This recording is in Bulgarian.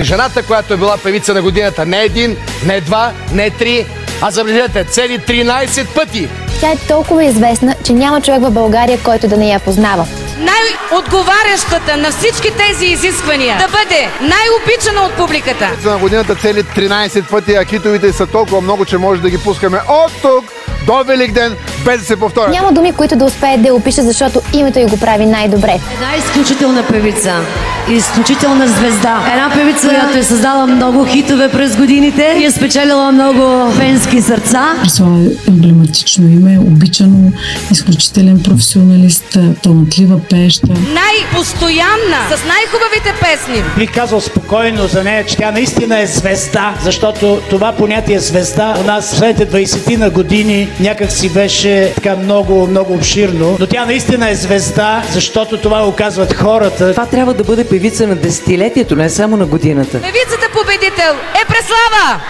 Жената, която е била певица на годината не един, не два, не три, а забележете, цели 13 пъти. Тя е толкова известна, че няма човек в България, който да не я познава. Най-отговарящата на всички тези изисквания да бъде най-обичана от публиката. На годината цели 13 пъти, а хитовите са толкова много, че може да ги пускаме от тук до Великден, без да се повторят. Няма думи, които да успеят да я опишат, защото името й го прави най-добре. Една изключителна певица, изключителна звезда. Една певица, която е създала много хитове през годините и е спечелила много фенски сърца. Преслава е емблематично име, обичано, изключителен професионалист, талантлива пееща. Най-постоянна, с най-хубавите песни. Бих казал спокойно за нея, че тя наистина е звезда, защото това понятие звезда у нас последните 20 на години някак си беше така много обширно, но тя наистина е звезда, защото това го казват хората. Това трябва да бъде певица на десетилетието, не само на годината. Певицата победител е Преслава!